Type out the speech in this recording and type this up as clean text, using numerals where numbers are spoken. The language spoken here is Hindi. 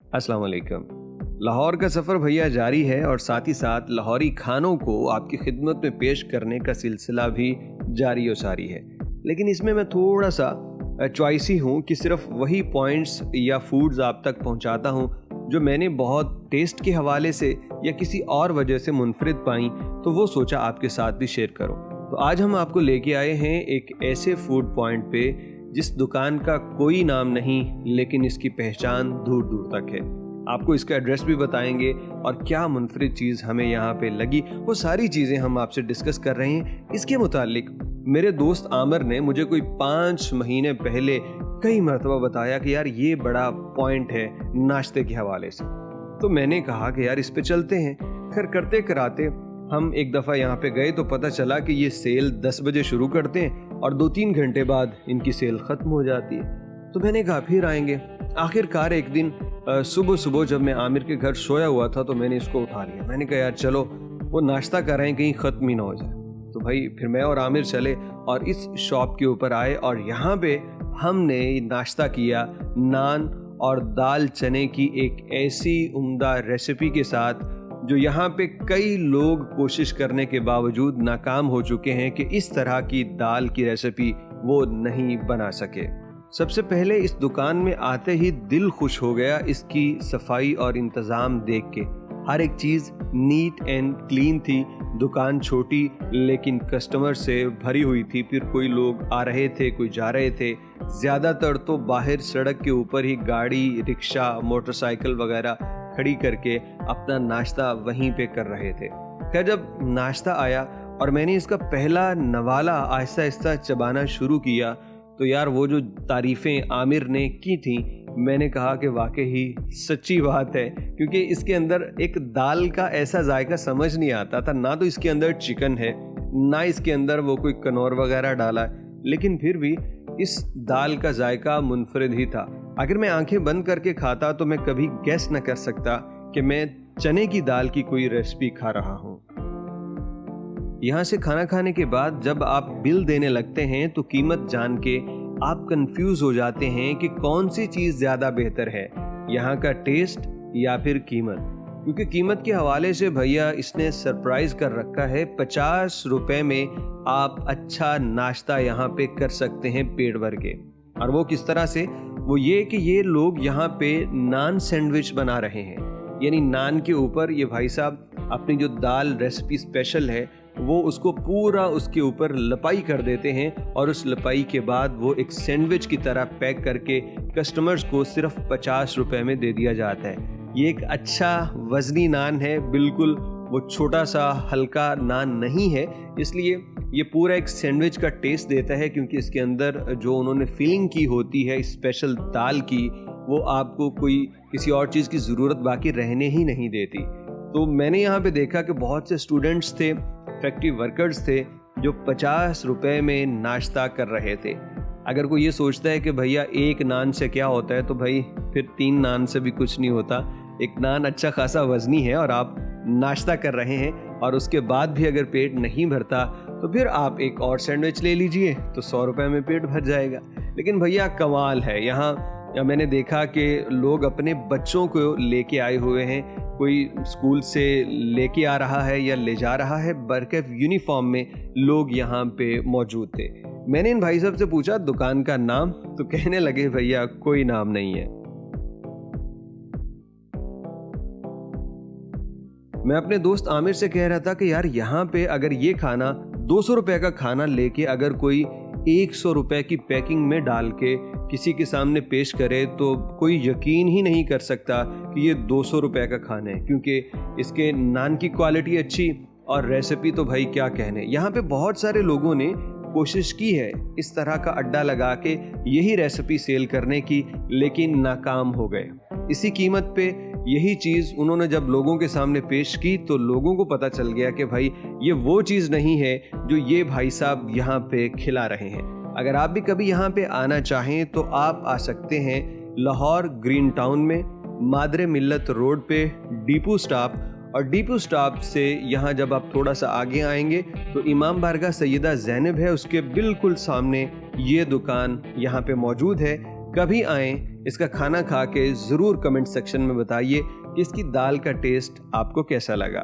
अस्सलाम वालेकुम। लाहौर का सफ़र भैया जारी है और साथ ही साथ लाहौरी खानों को आपकी खिदमत में पेश करने का सिलसिला भी जारी और सारी है। लेकिन इसमें मैं थोड़ा सा चॉइसी हूँ कि सिर्फ वही पॉइंट्स या फूड्स आप तक पहुँचाता हूँ जो मैंने बहुत टेस्ट के हवाले से या किसी और वजह से मुनफरिद पाई, तो वो सोचा आपके साथ भी शेयर करूँ। तो आज हम आपको लेके आए हैं एक ऐसे फूड पॉइंट पे जिस दुकान का कोई नाम नहीं, लेकिन इसकी पहचान दूर दूर तक है। आपको इसका एड्रेस भी बताएंगे और क्या मुनफरिद चीज़ हमें यहाँ पे लगी, वो सारी चीज़ें हम आपसे डिस्कस कर रहे हैं। इसके मुतालिक मेरे दोस्त आमिर ने मुझे कोई 5 महीने पहले कई मरतबा बताया कि यार ये बड़ा पॉइंट है नाश्ते के हवाले से। तो मैंने कहा कि यार इस पे चलते हैं। खैर करते कराते हम एक दफ़ा यहाँ पे गए तो पता चला कि ये सेल 10 बजे शुरू करते हैं और 2-3 घंटे बाद इनकी सेल ख़त्म हो जाती है। तो मैंने कहा फिर आएंगे। आखिरकार एक दिन सुबह सुबह जब मैं आमिर के घर सोया हुआ था तो मैंने इसको उठा लिया। मैंने कहा यार चलो वो नाश्ता कर रहे हैं, कहीं ख़त्म ही ना हो जाए। तो भाई फिर मैं और आमिर चले और इस शॉप के ऊपर आए और यहाँ पे हमने नाश्ता किया नान और दाल चने की एक ऐसी उम्दा रेसिपी के साथ जो यहाँ पे कई लोग कोशिश करने के बावजूद नाकाम हो चुके हैं कि इस तरह की दाल की रेसिपी वो नहीं बना सके। सबसे पहले इस दुकान में आते ही दिल खुश हो गया इसकी सफाई और इंतज़ाम देख के। हर एक चीज़ नीट एंड क्लीन थी। दुकान छोटी लेकिन कस्टमर से भरी हुई थी। फिर कोई लोग आ रहे थे, कोई जा रहे थे। ज़्यादातर तो बाहर सड़क के ऊपर ही गाड़ी, रिक्शा, मोटरसाइकिल वगैरह खड़ी करके अपना नाश्ता वहीं पे कर रहे थे। खैर जब नाश्ता आया और मैंने इसका पहला नवाला आहिस्ता आहिस्ता चबाना शुरू किया तो यार वो जो तारीफ़ें आमिर ने की थी, मैंने कहा कि वाकई ही सच्ची बात है, क्योंकि इसके अंदर एक दाल का ऐसा जायका समझ नहीं आता था। ना तो इसके अंदर चिकन है, ना इसके अंदर वो कोई कनौर वगैरह डाला है, लेकिन फिर भी इस दाल का जायका मुनफरिद ही था। अगर मैं आंखें बंद करके खाता तो मैं कभी गेस न कर सकता कि मैं चने की दाल की कोई रेसिपी खा रहा हूँ। यहाँ से खाना खाने के बाद जब आप बिल देने लगते हैं तो कीमत जान के आप कंफ्यूज हो जाते हैं कि कौन सी चीज़ ज़्यादा बेहतर है, यहाँ का टेस्ट या फिर कीमत। क्योंकि कीमत के हवाले से भैया इसने सरप्राइज कर रखा है। 50 रुपए में आप अच्छा नाश्ता यहाँ पे कर सकते हैं पेट भर के। और वो किस तरह से? वो ये कि ये लोग यहाँ पे नान सैंडविच बना रहे हैं, यानी नान के ऊपर ये भाई साहब अपनी जो दाल रेसिपी स्पेशल है वो उसको पूरा उसके ऊपर लपाई कर देते हैं और उस लपाई के बाद वो एक सैंडविच की तरह पैक करके कस्टमर्स को सिर्फ 50 रुपए में दे दिया जाता है। ये एक अच्छा वज़नी नान है, बिल्कुल वो छोटा सा हल्का नान नहीं है, इसलिए ये पूरा एक सैंडविच का टेस्ट देता है। क्योंकि इसके अंदर जो उन्होंने फीलिंग की होती है स्पेशल दाल की, वो आपको कोई किसी और चीज़ की ज़रूरत बाकी रहने ही नहीं देती। तो मैंने यहाँ पे देखा कि बहुत से स्टूडेंट्स थे, फैक्ट्री वर्कर्स थे जो 50 रुपए में नाश्ता कर रहे थे। अगर कोई ये सोचता है कि भैया एक नान से क्या होता है, तो भाई फिर 3 नान से भी कुछ नहीं होता। एक नान अच्छा खासा वज़नी है और आप नाश्ता कर रहे हैं और उसके बाद भी अगर पेट नहीं भरता तो फिर आप एक और सैंडविच ले लीजिए तो 100 रुपए में पेट भर जाएगा। लेकिन भैया कमाल है, यहाँ मैंने देखा कि लोग अपने बच्चों को लेके आए हुए हैं। कोई स्कूल से लेके आ रहा है या ले जा रहा है, बरकैफ यूनिफॉर्म में लोग यहाँ पे मौजूद थे। मैंने इन भाई साहब से पूछा दुकान का नाम, तो कहने लगे भैया कोई नाम नहीं है। मैं अपने दोस्त आमिर से कह रहा था कि यार यहाँ पे अगर ये खाना 200 रुपए का खाना लेके अगर कोई 100 रुपए की पैकिंग में डाल के किसी के सामने पेश करे तो कोई यकीन ही नहीं कर सकता कि ये 200 रुपए का खाना है, क्योंकि इसके नान की क्वालिटी अच्छी और रेसिपी तो भाई क्या कहने। यहाँ पे बहुत सारे लोगों ने कोशिश की है इस तरह का अड्डा लगा के यही रेसिपी सेल करने की, लेकिन नाकाम हो गए। इसी कीमत पे यही चीज़ उन्होंने जब लोगों के सामने पेश की तो लोगों को पता चल गया कि भाई ये वो चीज़ नहीं है जो ये भाई साहब यहाँ पे खिला रहे हैं। अगर आप भी कभी यहाँ पे आना चाहें तो आप आ सकते हैं लाहौर ग्रीन टाउन में, मादरे मिल्लत रोड पे डीपू स्टॉप, और डीपू स्टॉप से यहाँ जब आप थोड़ा सा आगे आएंगे तो इमाम बारगाह सैयदा ज़ैनब है, उसके बिल्कुल सामने ये दुकान यहाँ पे मौजूद है। कभी आएँ, इसका खाना खा के ज़रूर कमेंट सेक्शन में बताइए कि इसकी दाल का टेस्ट आपको कैसा लगा।